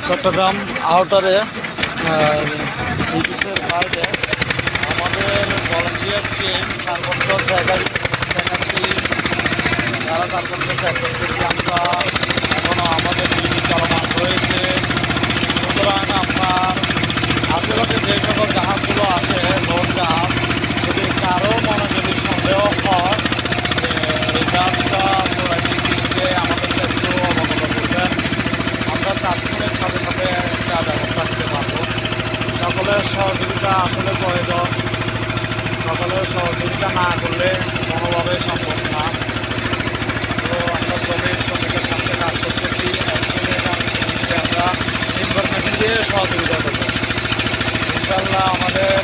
Chittagong আউটারে C বিচের বাইরে আমাদের ভলান্টিয়ার টিম সার্বত্র জায়গায় যারা সার্বত্র চেক করতেছি আমরা এখনও আমাদের ডিউটি চলমান রয়েছে। সুতরাং আপনার আশেপাশে যে সকল জাহাজগুলো আছে লোড জাহাজ, যদি কারো মনে যদি সন্দেহ হয় যে এই জাহাজটা সোরাইটি দিচ্ছে আমাদেরকে একটু অবগত করবেন, আমরা তাৎক্ষণিক সাথে সাথে একটা ব্যবস্থা নিতে পারবো। সকলের সহযোগিতা আসলে প্রয়োজন, সকলের সহযোগিতা না করলে কোনোভাবে সম্ভব না। তো আমরা শ্রমিকের সাথে কাজ করতেছি, আমরা ইনফরমেশন দিয়ে সহযোগিতা করবো। ইনশাল্লাহ আমাদের